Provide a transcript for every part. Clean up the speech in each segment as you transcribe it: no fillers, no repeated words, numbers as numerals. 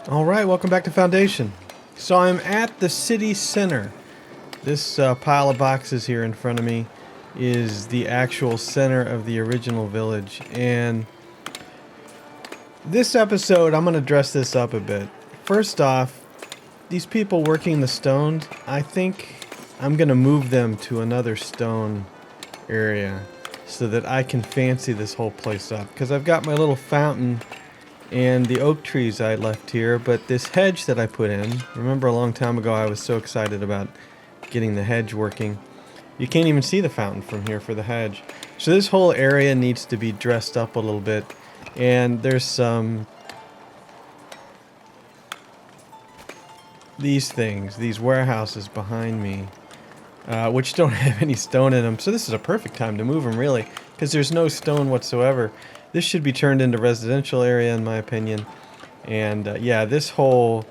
Alright, welcome back to Foundation. So I'm at the city center. This pile of boxes here in front of me is the actual center of the original village. And this episode, I'm going to dress this up a bit. First off, these people working the stones, I think I'm going to move them to another stone area so that I can fancy this whole place up. Because I've got my little fountain and the oak trees I left here, but this hedge that I put in, remember a long time ago I was so excited about getting the hedge working. You can't even see the fountain from here for the hedge. So this whole area needs to be dressed up a little bit, and there's some these warehouses behind me, which don't have any stone in them, so this is a perfect time to move them really, because there's no stone whatsoever. This should be turned into residential area in my opinion. And yeah, this whole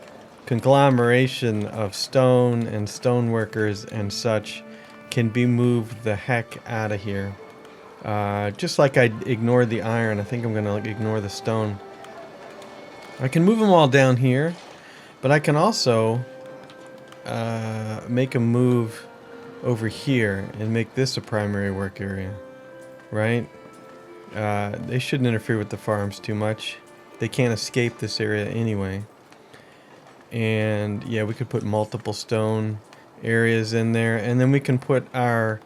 conglomeration of stone and stone workers and such can be moved the heck out of here. Just like I ignored the iron, I think I'm going to ignore the stone. I can move them all down here, but I can also make a move over here and make this a primary work area, right? They shouldn't interfere with the farms too much. They can't escape this area anyway. And yeah, we could put multiple stone areas in there, and then we can put our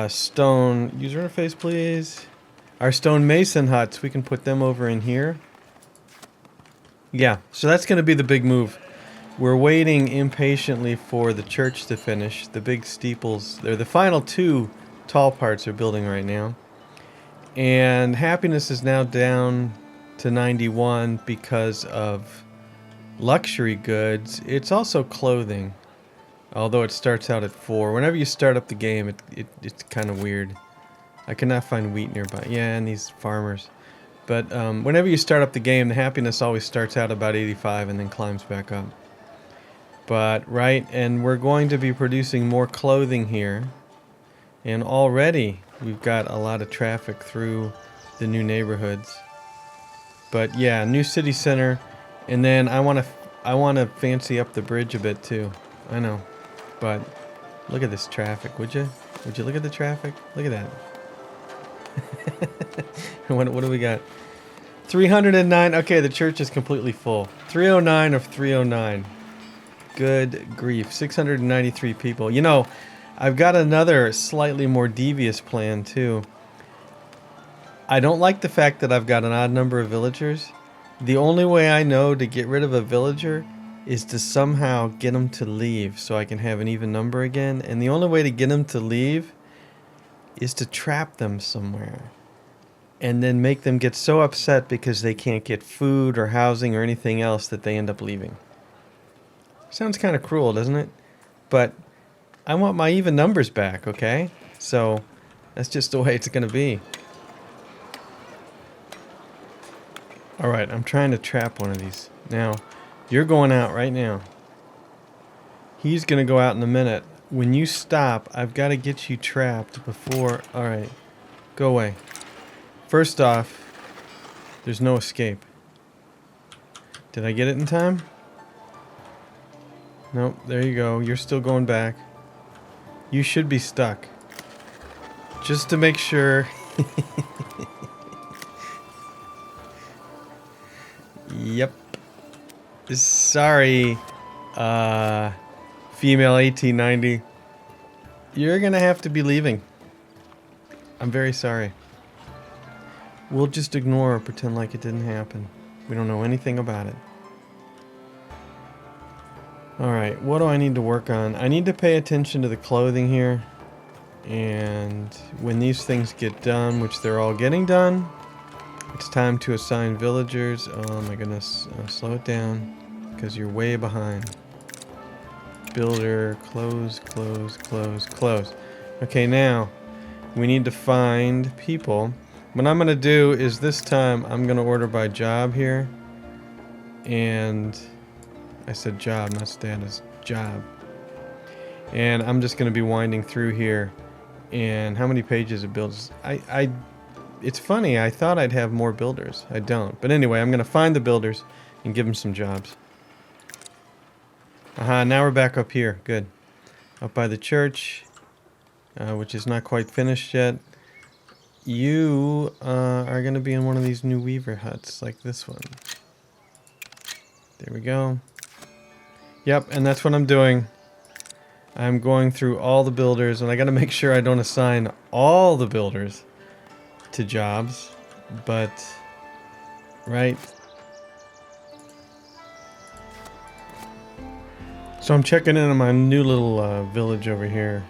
stone user interface, please. Our stone mason huts, we can put them over in here. Yeah, so that's going to be the big move. We're waiting impatiently for the church to finish. The big steeples, they're the final two tall parts are building right now. And happiness is now down to 91 because of luxury goods. It's also clothing, although it starts out at 4. Whenever you start up the game, it's kind of weird. I cannot find wheat nearby. Yeah, and these farmers. But whenever you start up the game, the happiness always starts out about 85 and then climbs back up. But, right, and we're going to be producing more clothing here. And already we've got a lot of traffic through the new neighborhoods. But yeah, new city center, and then I want to fancy up the bridge a bit too. I know, but look at this traffic, would you? Would you look at the traffic? Look at that. what do we got? 309. Okay, the church is completely full. 309 of 309. Good grief. 693 people. You know, I've got another slightly more devious plan too. I don't like the fact that I've got an odd number of villagers. The only way I know to get rid of a villager is to somehow get them to leave so I can have an even number again. And the only way to get them to leave is to trap them somewhere. And then make them get so upset because they can't get food or housing or anything else that they end up leaving. Sounds kind of cruel, doesn't it? But I want my even numbers back, okay? So that's just the way it's going to be. Alright, I'm trying to trap one of these. Now, you're going out right now. He's going to go out in a minute. When you stop, I've got to get you trapped before... Alright, go away. First off, there's no escape. Did I get it in time? Nope, there you go. You're still going back. You should be stuck. Just to make sure. Yep. Sorry, female 1890. You're gonna have to be leaving. I'm very sorry. We'll just ignore or pretend like it didn't happen. We don't know anything about it. Alright, what do I need to work on? I need to pay attention to the clothing here. And when these things get done, which they're all getting done, it's time to assign villagers. Oh my goodness, slow it down, because you're way behind. Builder, close, close, close, close. Okay, now, we need to find people. What I'm going to do is this time, I'm going to order by job here. And... I said job, not status. Job. And I'm just going to be winding through here. And how many pages it builds? It's funny, I thought I'd have more builders. I don't. But anyway, I'm going to find the builders and give them some jobs. Aha, now we're back up here. Good. Up by the church, which is not quite finished yet. You are going to be in one of these new weaver huts, like this one. There we go. Yep, and that's what I'm doing. I'm going through all the builders, and I got to make sure I don't assign all the builders to jobs, but right. So I'm checking in on my new little village over here.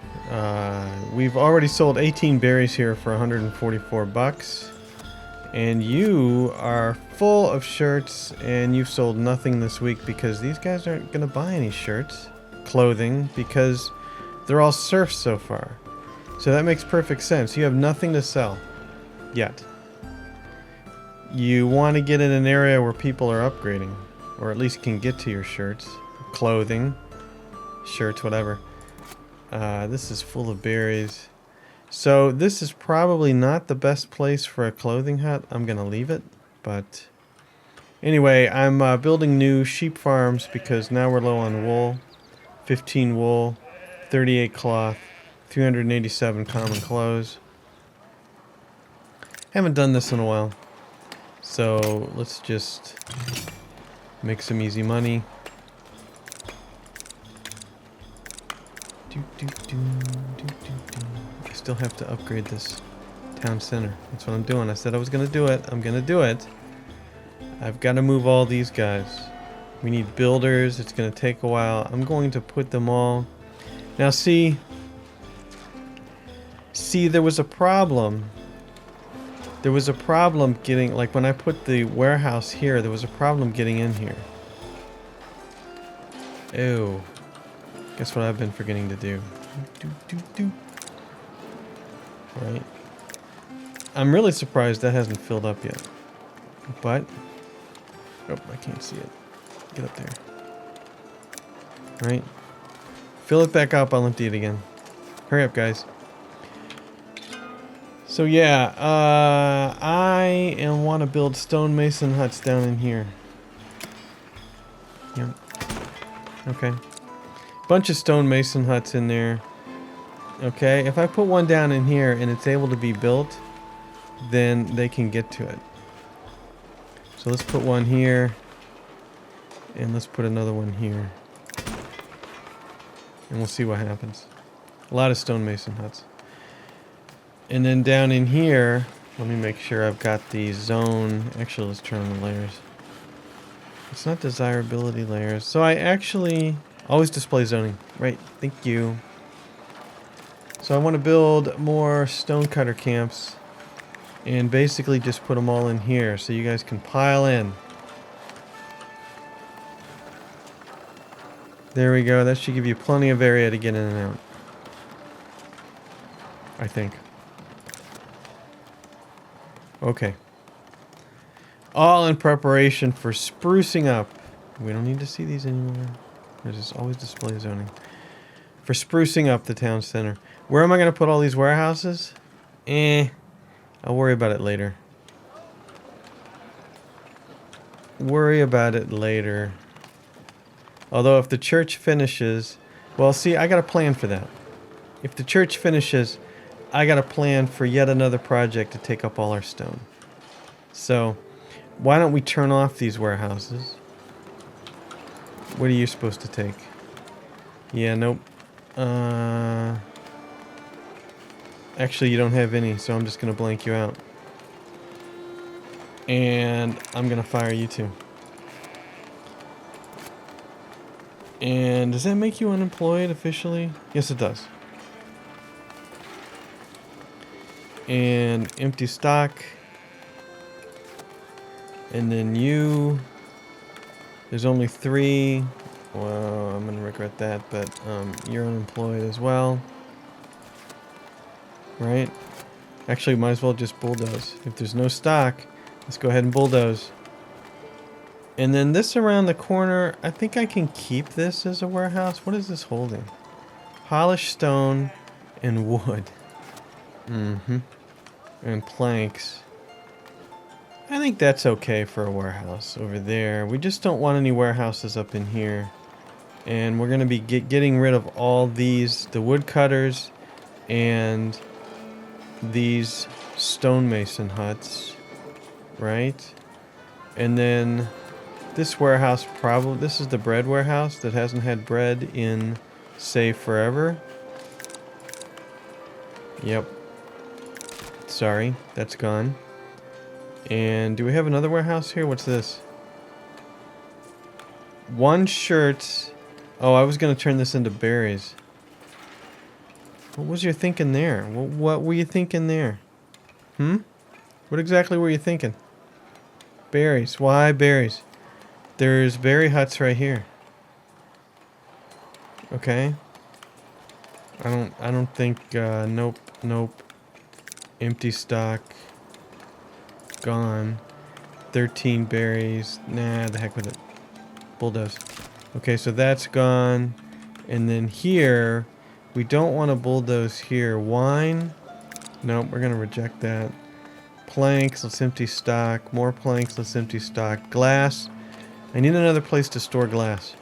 We've already sold 18 berries here for 144 bucks, and you are full of shirts, and you've sold nothing this week because these guys aren't going to buy any shirts. Clothing, because they're all serfs so far. So that makes perfect sense. You have nothing to sell yet. You want to get in an area where people are upgrading, or at least can get to your shirts, clothing, shirts, whatever. This is full of berries. So this is probably not the best place for a clothing hut. I'm gonna leave it, but anyway, I'm building new sheep farms because now we're low on wool. 15 wool, 38 cloth, 387 common clothes. Haven't done this in a while, so let's just make some easy money. I still have to upgrade this town center. That's what I'm doing. I said I was gonna do it. I'm gonna do it. I've got to move all these guys. We need builders. It's going to take a while. I'm going to put them all. Now see, there was a problem. There was a problem getting, like when I put the warehouse here, there was a problem getting in here. Ew. Guess what I've been forgetting to do. Right. I'm really surprised that hasn't filled up yet. But, oh, I can't see it. Get up there. Right. Fill it back up. I'll empty it again. Hurry up, guys. So yeah, I want to build stonemason huts down in here. Yep. Okay. Bunch of stonemason huts in there. Okay. If I put one down in here and it's able to be built, then they can get to it. So let's put one here. And let's put another one here. And we'll see what happens. A lot of stonemason huts. And then down in here, let me make sure I've got the zone. Actually, let's turn on the layers. It's not desirability layers. So I actually always display zoning. Right, thank you. So I want to build more stonecutter camps. And basically just put them all in here so you guys can pile in. There we go. That should give you plenty of area to get in and out. I think. Okay. All in preparation for sprucing up. We don't need to see these anymore. There's just always display zoning. For sprucing up the town center. Where am I going to put all these warehouses? I'll worry about it later. Worry about it later. Although if the church finishes... Well, see, I got a plan for that. If the church finishes, I got a plan for yet another project to take up all our stone. So, why don't we turn off these warehouses? What are you supposed to take? Yeah, nope. Actually, you don't have any, so I'm just going to blank you out. And I'm going to fire you too. And does that make you unemployed officially? Yes, it does. And empty stock. And then you. There's only 3. Well, I'm going to regret that, but you're unemployed as well. Right? Actually, might as well just bulldoze. If there's no stock, let's go ahead and bulldoze. And then this around the corner, I think I can keep this as a warehouse. What is this holding? Polished stone and wood. And planks. I think that's okay for a warehouse over there. We just don't want any warehouses up in here. And we're going to be getting rid of all these, the woodcutters and these stonemason huts, right? And then this warehouse probably, this is the bread warehouse that hasn't had bread in, say, forever. Yep. Sorry, that's gone. And do we have another warehouse here? What's this? One shirt. Oh, I was going to turn this into berries. What was your thinking there? What were you thinking there? What exactly were you thinking? Berries. Why berries? There's berry huts right here. Okay. I don't think, nope. Empty stock. Gone. 13 berries. Nah, the heck with it. Bulldoze. Okay, so that's gone. And then here, we don't want to bulldoze here. Wine. Nope, we're going to reject that. Planks, let's empty stock. More planks, let's empty stock. Glass. I need another place to store glass.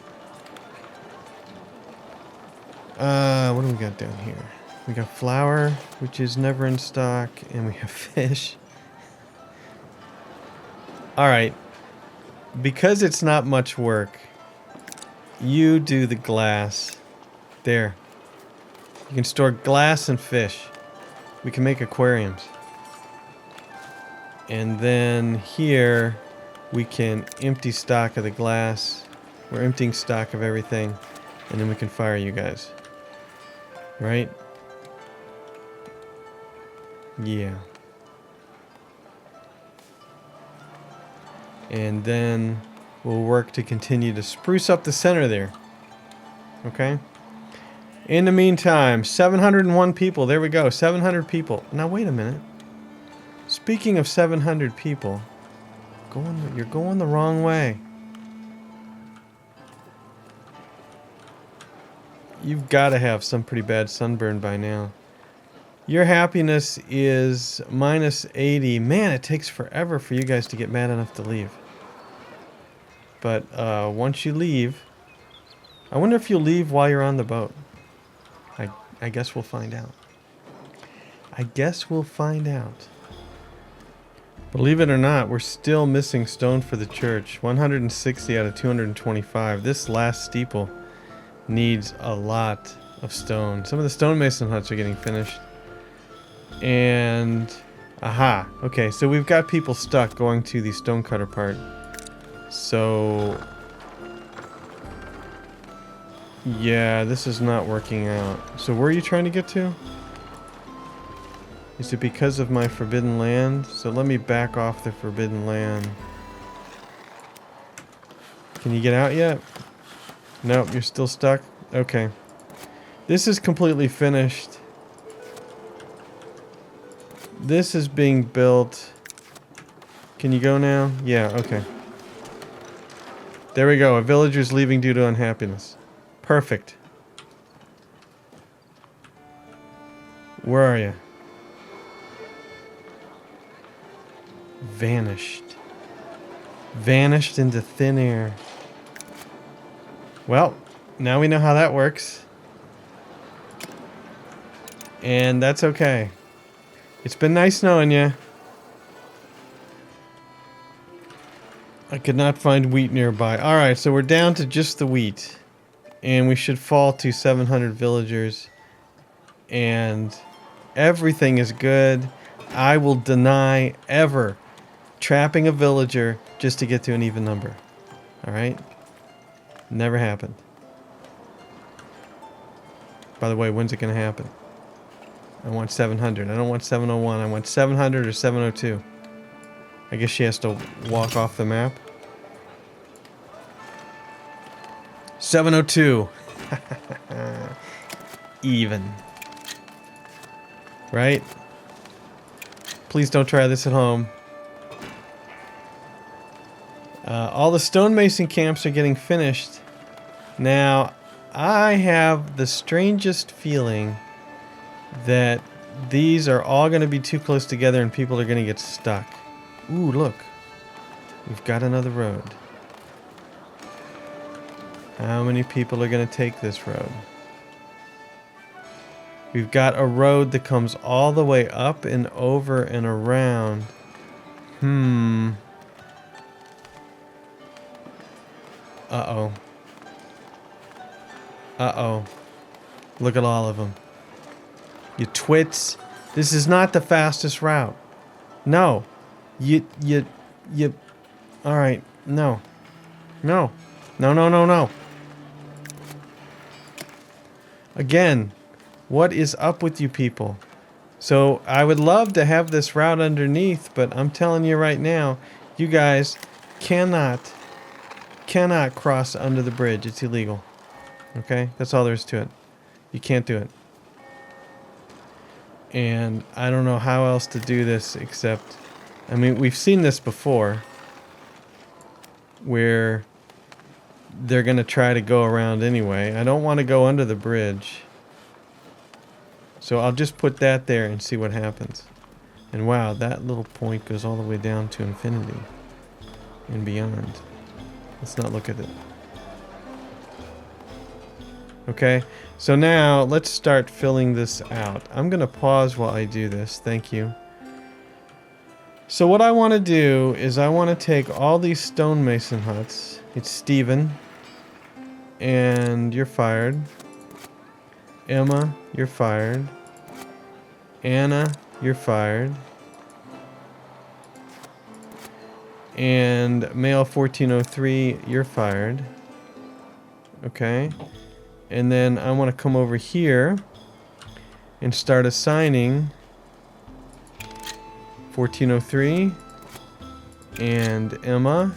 What do we got down here? We got flour, which is never in stock, and we have fish. Alright. Because it's not much work, you do the glass. There. You can store glass and fish. We can make aquariums. And then here, we can empty stock of the glass. We're emptying stock of everything. And then we can fire you guys. Right? Yeah. And then we'll work to continue to spruce up the center there. Okay? In the meantime, 701 people. There we go. 700 people. Now, wait a minute. Speaking of 700 people, you're going the wrong way. You've got to have some pretty bad sunburn by now. Your happiness is minus 80. Man, it takes forever for you guys to get mad enough to leave. But once you leave, I wonder if you'll leave while you're on the boat. I guess we'll find out. I guess we'll find out. Believe it or not, we're still missing stone for the church. 160 out of 225. This last steeple needs a lot of stone. Some of the stonemason huts are getting finished. And aha. Okay, so we've got people stuck going to the stonecutter part. So yeah, this is not working out. So where are you trying to get to? Is it because of my forbidden land? So let me back off the forbidden land. Can you get out yet? Nope, you're still stuck? Okay. This is completely finished. This is being built. Can you go now? Yeah, okay. There we go. A villager's leaving due to unhappiness. Perfect. Where are you? Vanished. Vanished into thin air. Well, now we know how that works. And that's okay. It's been nice knowing you. I could not find wheat nearby. Alright, so we're down to just the wheat. And we should fall to 700 villagers. And everything is good. I will deny ever trapping a villager just to get to an even number. Alright? Never happened. By the way, when's it going to happen? I want 700. I don't want 701. I want 700 or 702. I guess she has to walk off the map. 702. Even. Right? Please don't try this at home. All the stonemason camps are getting finished. Now, I have the strangest feeling that these are all going to be too close together and people are going to get stuck. Ooh, look. We've got another road. How many people are going to take this road? We've got a road that comes all the way up and over and around. Uh-oh. Uh-oh. Look at all of them. You twits. This is not the fastest route. No. You. Alright. No. No. No, no, no, no. Again, what is up with you people? So, I would love to have this route underneath, but I'm telling you right now, you guys cannot cross under the bridge. It's illegal. Okay? That's all there is to it. You can't do it. And I don't know how else to do this except... I mean, we've seen this before. Where they're going to try to go around anyway. I don't want to go under the bridge. So I'll just put that there and see what happens. And wow, that little point goes all the way down to infinity. And beyond. Let's not look at it. Okay, so now let's start filling this out. I'm going to pause while I do this. Thank you. So what I want to do is I want to take all these stonemason huts. It's Steven. And you're fired. Emma, you're fired. Anna, you're fired. And male 1403, you're fired. Okay. And then I want to come over here and start assigning 1403 and Emma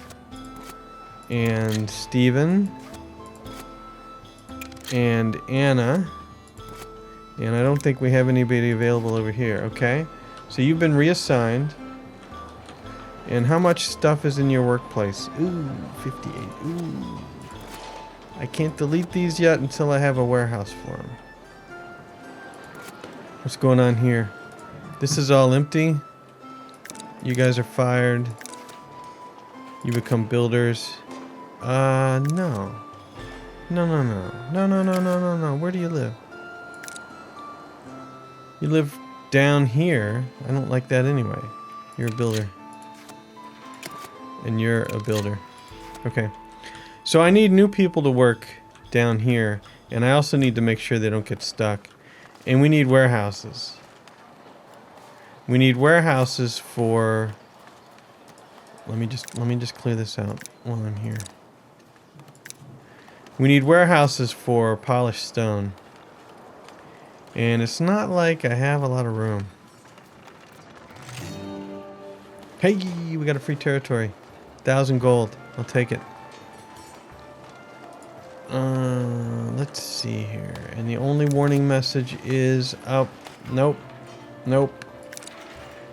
and Steven and Anna. And I don't think we have anybody available over here. Okay. So you've been reassigned. And how much stuff is in your workplace? Ooh, 58. Ooh. I can't delete these yet until I have a warehouse for them. What's going on here? This is all empty. You guys are fired. You become builders. No. No, no, no. No, no, no, no, no, no. Where do you live? You live down here. I don't like that anyway. You're a builder. And you're a builder. Okay. So I need new people to work down here. And I also need to make sure they don't get stuck. And we need warehouses. We need warehouses for... Let me just clear this out while I'm here. We need warehouses for polished stone. And it's not like I have a lot of room. Hey, we got a free territory. 1,000 gold. I'll take it. Let's see here. And the only warning message is up. Nope. Nope.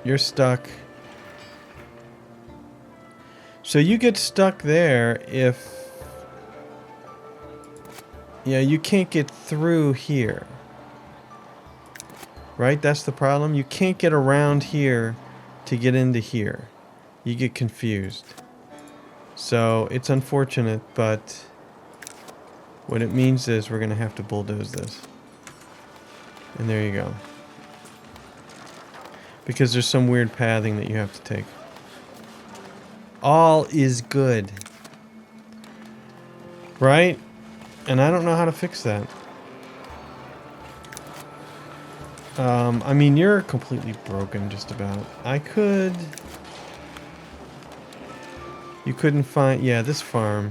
You're stuck. So you get stuck there if... Yeah, you can't get through here. Right? That's the problem. You can't get around here to get into here. You get confused. So it's unfortunate, but what it means is we're going to have to bulldoze this. And there you go. Because there's some weird pathing that you have to take. All is good. Right? And I don't know how to fix that. I mean, you're completely broken just about. I could... You couldn't find... Yeah, this farm.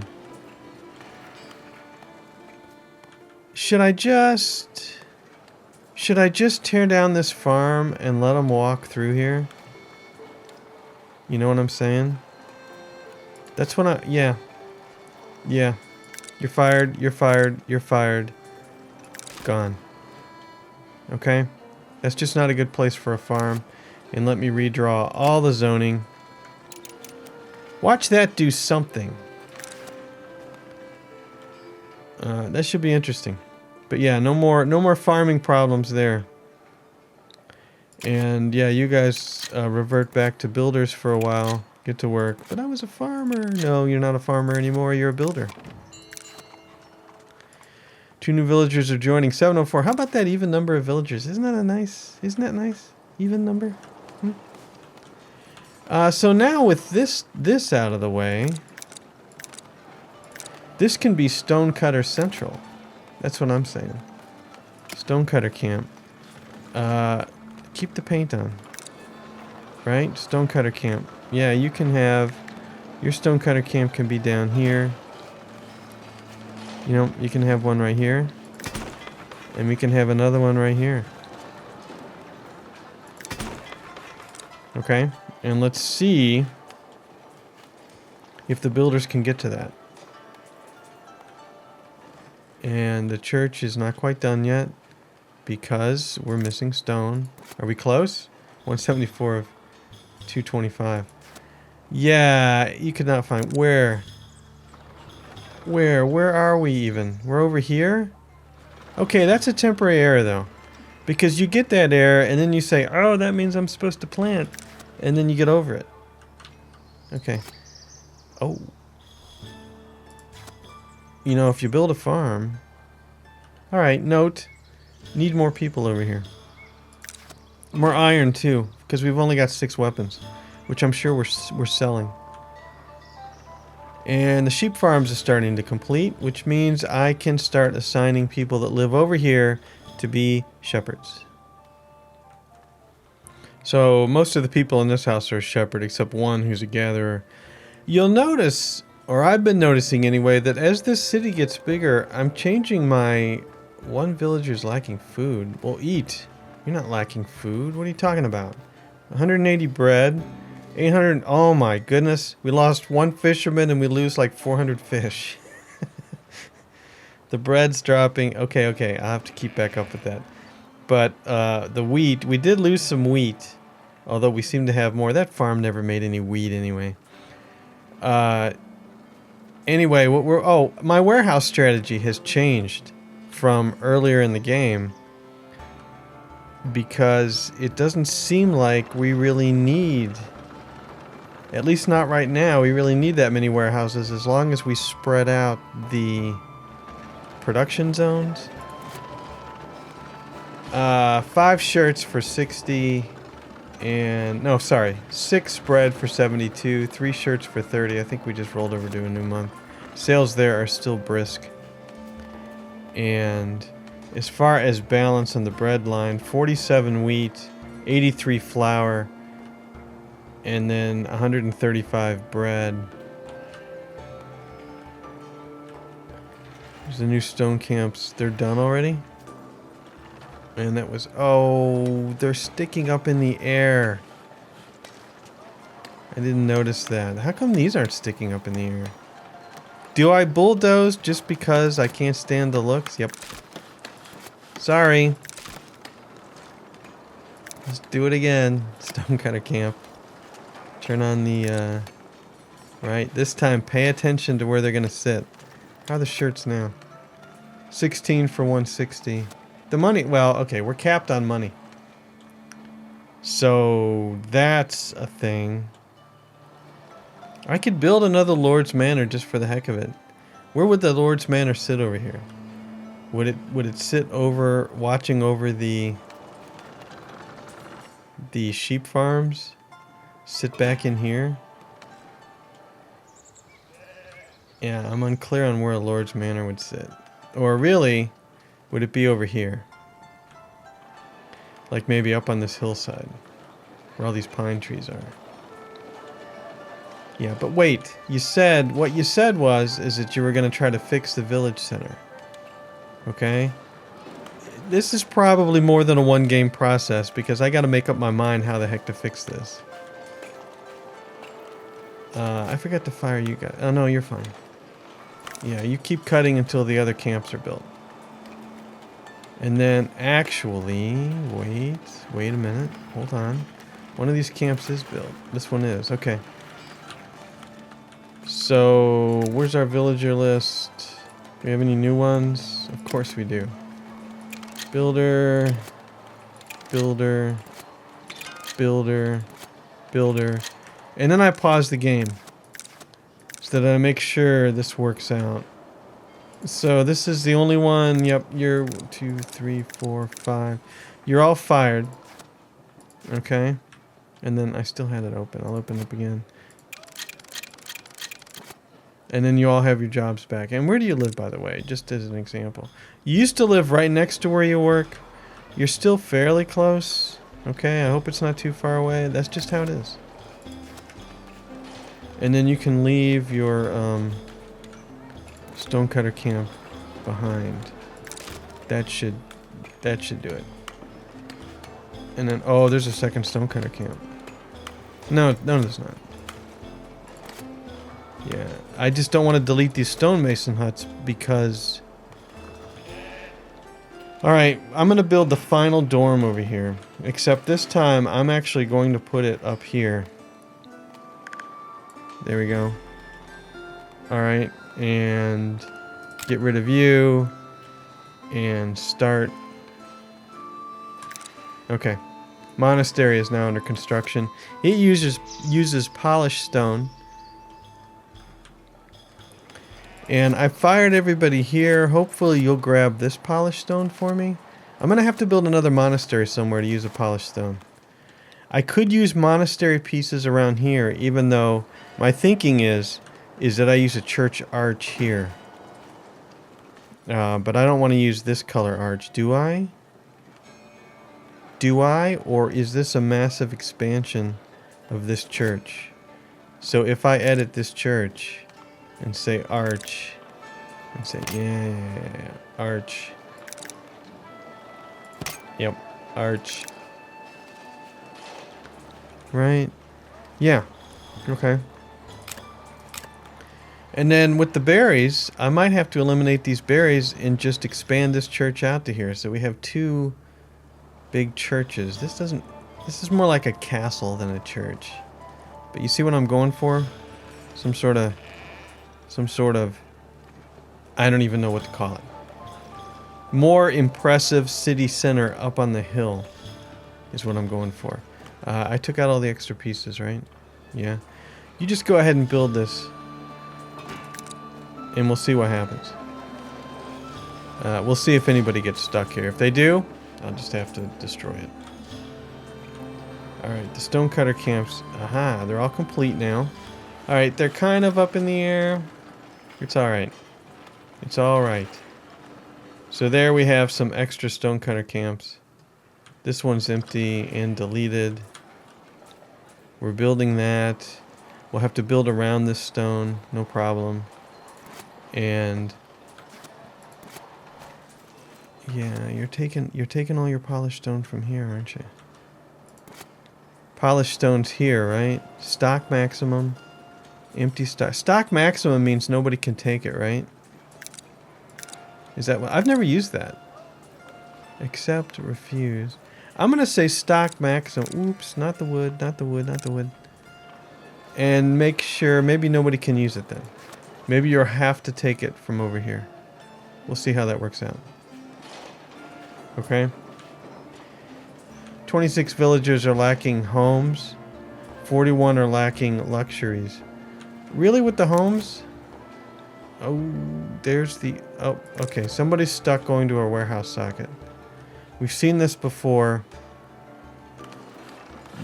Should I just tear down this farm and let them walk through here? You know what I'm saying? That's what I... Yeah. Yeah. You're fired. You're fired. You're fired. Gone. Okay? That's just not a good place for a farm. And let me redraw all the zoning. Watch that do something. That should be interesting. But yeah, no more farming problems there. And yeah, you guys revert back to builders for a while. Get to work. But I was a farmer. No, you're not a farmer anymore. You're a builder. 2 new villagers are joining. 704. How about that even number of villagers? Isn't that nice? Even number? Hmm? So now with this out of the way, this can be Stonecutter Central. That's what I'm saying. Stonecutter Camp. Keep the paint on. Right? Stonecutter Camp. Yeah, you can have... Your Stonecutter Camp can be down here. You know, you can have one right here. And we can have another one right here. Okay? And let's see if the builders can get to that. And the church is not quite done yet because we're missing stone. Are we close? 174 of 225. Yeah, you could not find... Where? Where are we even? We're over here? Okay, that's a temporary error though. Because you get that error and then you say, oh, that means I'm supposed to plant. And then you get over it. Okay. Oh. You know, if you build a farm... Alright, note. Need more people over here. More iron too, because we've only got 6 weapons. Which I'm sure we're selling. And the sheep farms are starting to complete, which means I can start assigning people that live over here to be shepherds. So most of the people in this house are a shepherd, except one who's a gatherer. You'll notice, or I've been noticing anyway, that as this city gets bigger, I'm changing my... One villager's lacking food. Well, eat. You're not lacking food. What are you talking about? 180 bread. 800... Oh my goodness. We lost 1 fisherman and we lose like 400 fish. The bread's dropping. Okay. I'll have to keep back up with that. But the wheat, we did lose some wheat, although we seem to have more. That farm never made any wheat anyway. Anyway, my warehouse strategy has changed from earlier in the game because it doesn't seem like we really need, at least not right now, we really need that many warehouses as long as we spread out the production zones. 5 shirts for 60 and... No, sorry. 6 bread for 72. 3 shirts for 30. I think we just rolled over to a new month. Sales there are still brisk. And as far as balance on the bread line, 47 wheat, 83 flour, and then 135 bread. There's the new stone camps. They're done already? And that was... Oh, they're sticking up in the air. I didn't notice that. How come these aren't sticking up in the air? Do I bulldoze just because I can't stand the looks? Yep. Sorry. Let's do it again. Stonecutter camp. Turn on the... Right, this time pay attention to where they're going to sit. How are the shirts now? 16 for 160. The money, well, okay, we're capped on money. So, that's a thing. I could build another Lord's Manor just for the heck of it. Where would the Lord's Manor sit over here? Would it sit over, watching over the sheep farms? Sit back in here? Yeah, I'm unclear on where a Lord's Manor would sit. Or really, would it be over here? Like maybe up on this hillside, where all these pine trees are. Yeah, but wait, what you said is that you were going to try to fix the village center. Okay? This is probably more than a one-game process, because I got to make up my mind how the heck to fix this. I forgot to fire you guys. Oh, no, you're fine. Yeah, you keep cutting until the other camps are built. And then, actually, wait a minute. Hold on. One of these camps is built. This one is. Okay. So, where's our villager list? Do we have any new ones? Of course we do. Builder. And then I pause the game so that I make sure this works out. So this is the only one. Yep, you're 2, 3, 4, 5. You're all fired. Okay. And then I still had it open. I'll open it up again. And then you all have your jobs back. And where do you live, by the way? Just as an example. You used to live right next to where you work. You're still fairly close. Okay, I hope it's not too far away. That's just how it is. And then you can leave your stonecutter camp behind. That should do it. And then, oh, there's a second stonecutter camp. No, there's not. Yeah, I just don't want to delete these stonemason huts because... Alright, I'm going to build the final dorm over here. Except this time, I'm actually going to put it up here. There we go. Alright, and get rid of you. And start. Okay. Monastery is now under construction. It uses polished stone. And I fired everybody here. Hopefully you'll grab this polished stone for me. I'm going to have to build another monastery somewhere to use a polished stone. I could use monastery pieces around here, even though my thinking is that I use a church arch here. But I don't want to use this color arch, do I? Do I? Or is this a massive expansion of this church? So if I edit this church and say arch, and say, yeah, arch. Yep, arch. Right? Yeah. Okay. And then with the berries, I might have to eliminate these berries and just expand this church out to here. So we have 2 big churches. This is more like a castle than a church. But you see what I'm going for? Some sort of, I don't even know what to call it. More impressive city center up on the hill is what I'm going for. I took out all the extra pieces, right? Yeah. You just go ahead and build this. And we'll see what happens. We'll see if anybody gets stuck here. If they do, I'll just have to destroy it. Alright, the stonecutter camps. Aha, they're all complete now. Alright, they're kind of up in the air. It's alright. It's alright. So there we have some extra stonecutter camps. This one's empty and deleted. We're building that. We'll have to build around this stone, no problem. And yeah, you're taking all your polished stone from here, aren't you? Polished stone's here, right? Stock maximum. Empty stock. Stock maximum means nobody can take it, right? Is that what? I've never used that. Accept, refuse. I'm going to say stock maximum. Oops, not the wood, not the wood, not the wood. And make sure maybe nobody can use it then. Maybe you'll have to take it from over here. We'll see how that works out. Okay. 26 villagers are lacking homes. 41 are lacking luxuries. Really with the homes? Oh, there's the... Oh, okay. Somebody's stuck going to our warehouse socket. We've seen this before.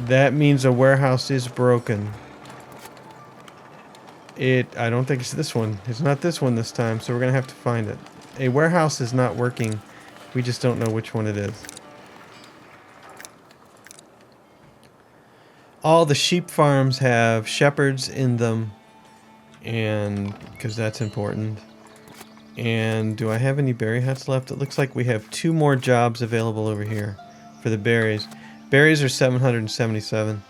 That means a warehouse is broken. I don't think it's this one. It's not this one this time, so we're going to have to find it. A warehouse is not working. We just don't know which one it is. All the sheep farms have shepherds in them, and because that's important. And do I have any berry huts left? It looks like we have 2 more jobs available over here for the berries. Berries are 777,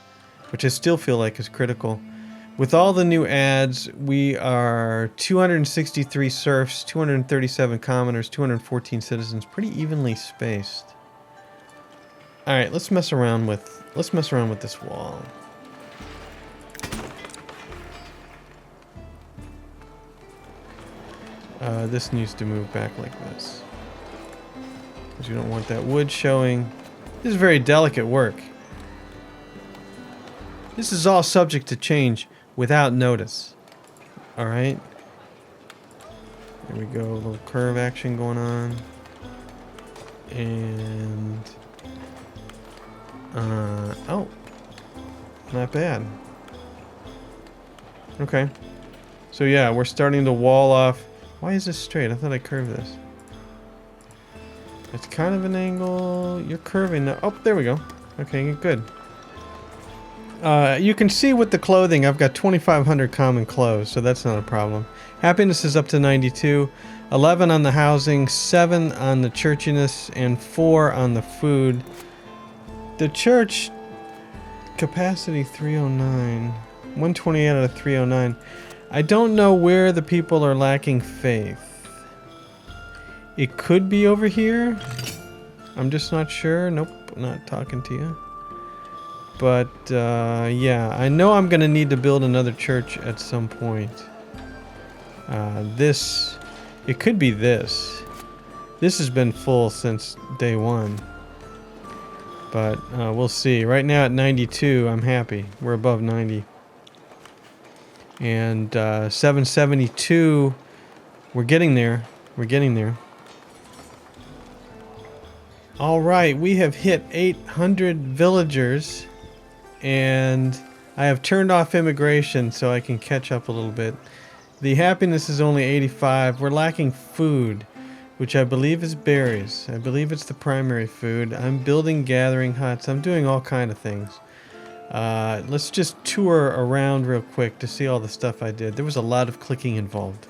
which I still feel like is critical. With all the new ads, we are 263 serfs, 237 commoners, 214 citizens, pretty evenly spaced. All right, let's mess around with this wall. This needs to move back like this, because you don't want that wood showing. This is very delicate work. This is all subject to change without notice. All right. There we go. A little curve action going on. And oh, not bad. Okay. So yeah, we're starting to wall off. Why is this straight? I thought I curved this. It's kind of an angle. You're curving now. Oh, there we go. Okay, good. You can see with the clothing, I've got 2,500 common clothes, so that's not a problem. Happiness is up to 92. 11 on the housing, 7 on the churchiness, and 4 on the food. The church capacity 309. 128 out of 309. I don't know where the people are lacking faith. It could be over here. I'm just not sure. Nope, not talking to you. But yeah, I know I'm gonna need to build another church at some point. It could be this. This has been full since day one. But we'll see. Right now at 92, I'm happy. We're above 90. And 772, we're getting there. We're getting there. All right, we have hit 800 villagers, and I have turned off immigration so I can catch up a little bit. The happiness is only 85. We're lacking food, which I believe is berries. I believe it's the primary food. I'm building gathering huts. I'm doing all kind of things. Let's just tour around real quick to see all the stuff I did. There was a lot of clicking involved.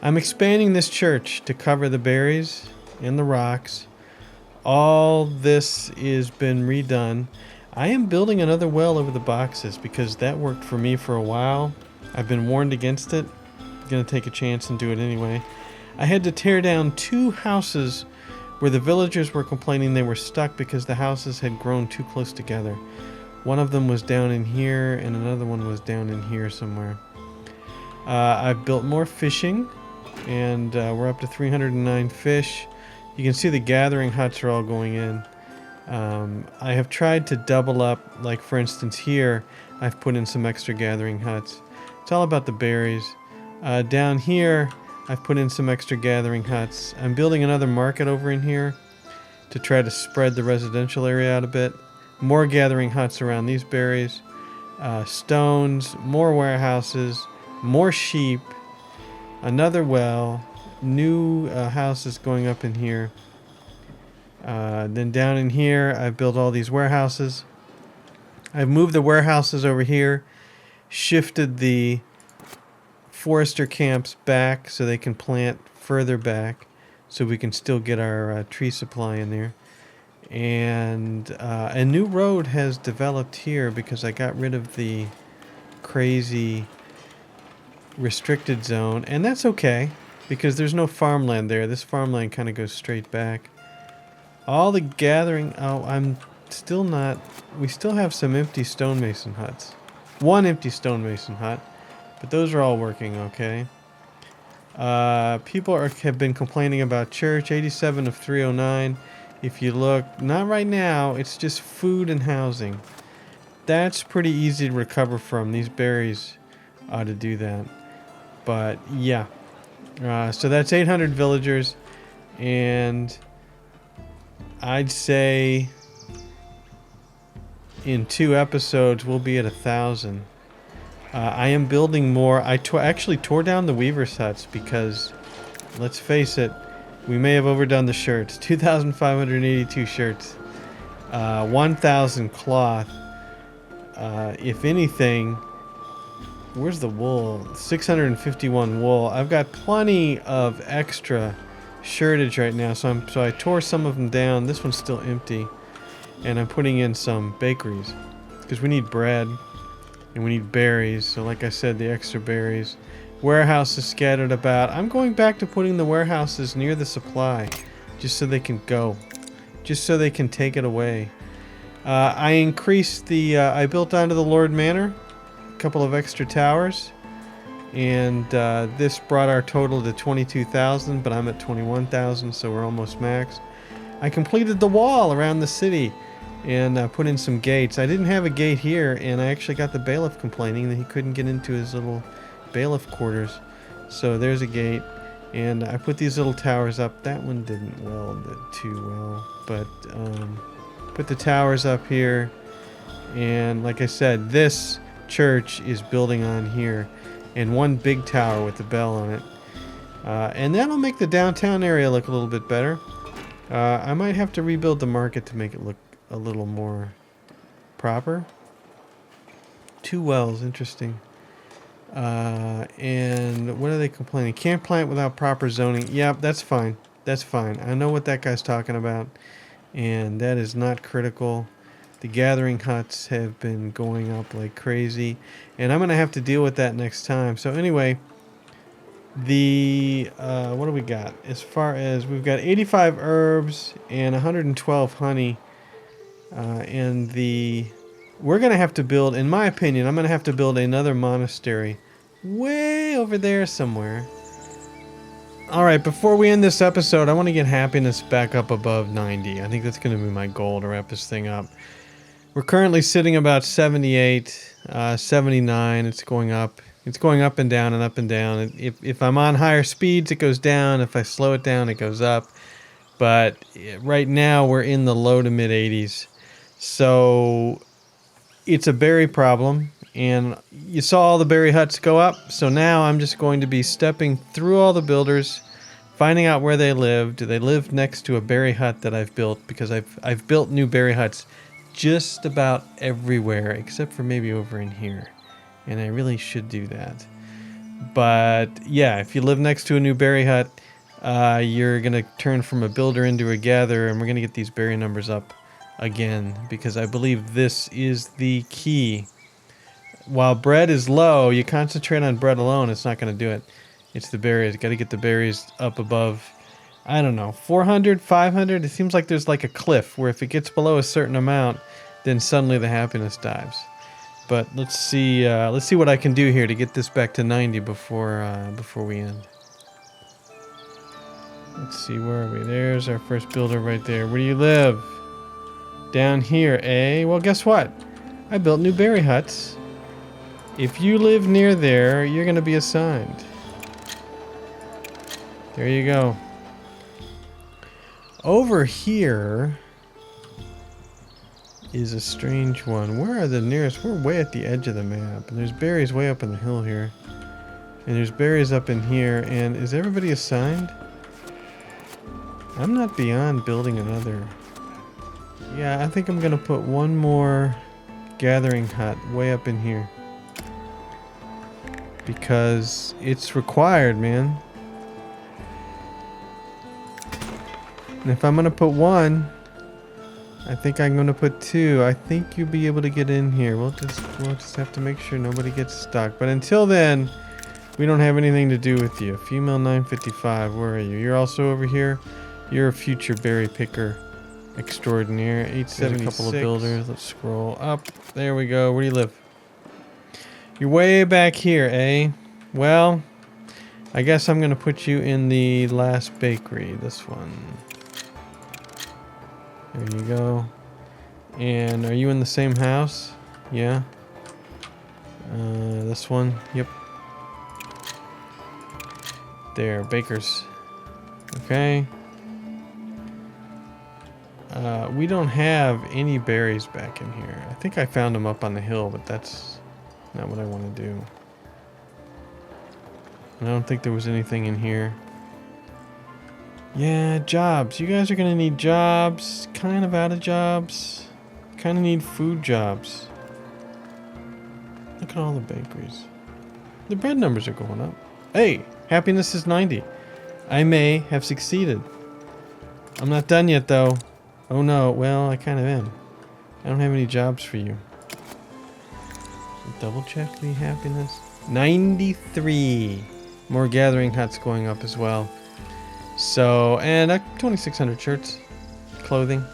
I'm expanding this church to cover the berries and the rocks. All this has been redone. I am building another well over the boxes because that worked for me for a while. I've been warned against it. I'm gonna take a chance and do it anyway. I had to tear down 2 houses where the villagers were complaining they were stuck because the houses had grown too close together. One of them was down in here and another one was down in here somewhere. I've built more fishing, and we're up to 309 fish. You can see the gathering huts are all going in. I have tried to double up, like for instance here, I've put in some extra gathering huts. It's all about the berries. Down here, I've put in some extra gathering huts. I'm building another market over in here to try to spread the residential area out a bit. More gathering huts around these berries. Stones, more warehouses, more sheep, another well, new houses going up in here. Then down in here, I've built all these warehouses. I've moved the warehouses over here, shifted the forester camps back so they can plant further back so we can still get our tree supply in there. And a new road has developed here because I got rid of the crazy restricted zone, and that's okay because there's no farmland there. This farmland kind of goes straight back. All the gathering... Oh, I'm still not... We still have some empty stonemason huts. One empty stonemason hut, but those are all working okay. People have been complaining about church. 87 of 309. If you look, not right now, it's just food and housing. That's pretty easy to recover from. These berries ought to do that. But yeah. So that's 800 villagers, and I'd say in 2 episodes we'll be at 1,000. I am building more. I actually tore down the weavers' huts because, let's face it, we may have overdone the shirts. 2,582 shirts. 1,000 cloth. If anything, where's the wool? 651 wool. I've got plenty of extra shirtage right now, so I tore some of them down. This one's still empty, and I'm putting in some bakeries because we need bread and we need berries. So like I said, the extra berries. Warehouses scattered about. I'm going back to putting the warehouses near the supply just so they can go, just so they can take it away. I increased the I built onto the Lord Manor a couple of extra towers, and this brought our total to 22,000, but I'm at 21,000, so we're almost max. I completed the wall around the city. and put in some gates. I didn't have a gate here, and I actually got the bailiff complaining that he couldn't get into his little bailiff quarters. So there's a gate, and I put these little towers up. That one didn't weld too well, but put the towers up here, and like I said, this church is building on here, and one big tower with the bell on it. And that'll make the downtown area look a little bit better. I might have to rebuild the market to make it look a little more proper. 2 wells, interesting. And what are they complaining? Can't plant without proper zoning. Yep, that's fine. That's fine. I know what that guy's talking about, and that is not critical. The gathering huts have been going up like crazy, and I'm gonna have to deal with that next time. So anyway, the what do we got? As far as we've got 85 herbs and 112 honey. And we're going to have to build, in my opinion, I'm going to have to build another monastery way over there somewhere. Alright, before we end this episode, I want to get happiness back up above 90. I think that's going to be my goal to wrap this thing up. We're currently sitting about 78, 79. It's going up. It's going up and down and up and down. If I'm on higher speeds, it goes down. If I slow it down, it goes up. But right now, we're in the low to mid 80s. So it's a berry problem, and you saw all the berry huts go up. So now I'm just going to be stepping through all the builders, finding out where they live. Do they live next to a berry hut that I've built? Because I've built new berry huts just about everywhere, except for maybe over in here. And I really should do that. But yeah, if you live next to a new berry hut, you're going to turn from a builder into a gatherer, and we're going to get these berry numbers up again, because I believe this is the key. While bread is low, you concentrate on bread alone, it's not going to do it. It's the berries. Got to get the berries up above, I don't know, 400, 500. It seems like there's like a cliff where if it gets below a certain amount, then suddenly the happiness dives. But let's see what I can do here to get this back to 90 before we end. Let's see, where are we? There's our first builder right there. Where do you live? Down here, eh? Well, guess what? I built new berry huts. If you live near there, you're going to be assigned. There you go. Over here is a strange one. Where are the nearest? We're way at the edge of the map. And there's berries way up on the hill here. And there's berries up in here. And is everybody assigned? I'm not beyond building another. Yeah, I think I'm going to put one more gathering hut way up in here. Because it's required, man. And if I'm going to put one, I think I'm going to put 2. I think you'll be able to get in here. We'll just have to make sure nobody gets stuck. But until then, we don't have anything to do with you. Female 955, where are you? You're also over here. You're a future berry picker extraordinaire. 876. A couple of builders. Let's scroll up. There we go. Where do you live? You're way back here, eh? Well, I guess I'm going to put you in the last bakery. This one. There you go. And are you in the same house? Yeah. This one. Yep. There, bakers. Okay. We don't have any berries back in here. I think I found them up on the hill, but that's not what I want to do. I don't think there was anything in here. Yeah, jobs. You guys are going to need jobs. Kind of out of jobs. Kind of need food jobs. Look at all the bakeries. The bread numbers are going up. Hey, happiness is 90. I may have succeeded. I'm not done yet, though. Oh no, well, I kind of am. I don't have any jobs for you. Double check the happiness. 93. More gathering huts going up as well. So, and 2,600 shirts, clothing,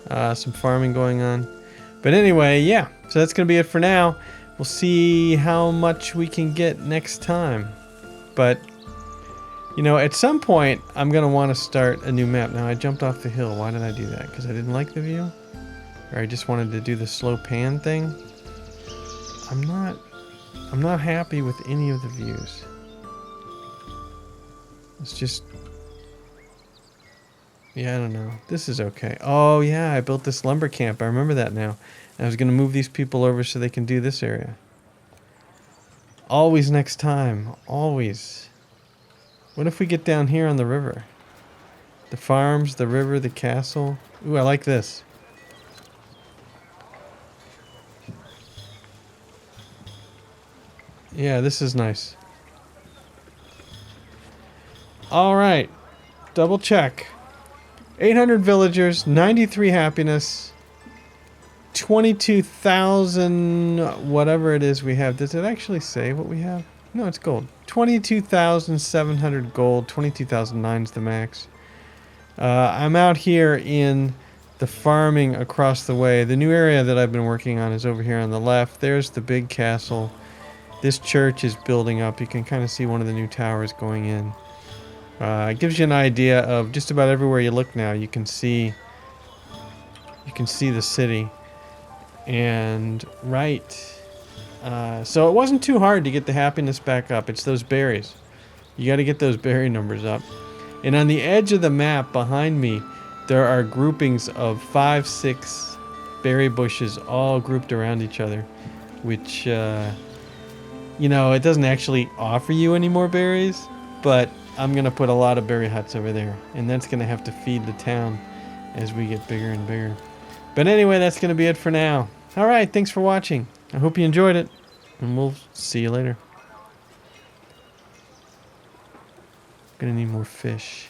some farming going on. But anyway, yeah, so that's going to be it for now. We'll see how much we can get next time. But, you know, at some point, I'm going to want to start a new map. Now, I jumped off the hill. Why did I do that? Because I didn't like the view? or I just wanted to do the slow pan thing. I'm not happy with any of the views. It's just, yeah, I don't know. This is okay. Oh yeah, I built this lumber camp. I remember that now. I was going to move these people over so they can do this area. Always next time. Always. What if we get down here on the river? The farms, the river, the castle. Ooh, I like this. Yeah, this is nice. All right. Double check. 800 villagers, 93 happiness, 22,000 whatever it is we have. Does it actually say what we have? No, it's gold. 22,700 gold. 22,009 is the max. I'm out here in the farming across the way. The new area that I've been working on is over here on the left. There's the big castle. This church is building up. You can kind of see one of the new towers going in. It gives you an idea of just about everywhere you look now. You can see the city. And right. So it wasn't too hard to get the happiness back up. It's those berries. You got to get those berry numbers up. And on the edge of the map behind me, there are groupings of 5, 6 berry bushes all grouped around each other, which, you know, it doesn't actually offer you any more berries, but I'm going to put a lot of berry huts over there, and that's going to have to feed the town as we get bigger and bigger. But anyway, that's going to be it for now. All right, thanks for watching. I hope you enjoyed it, and we'll see you later. Gonna need more fish.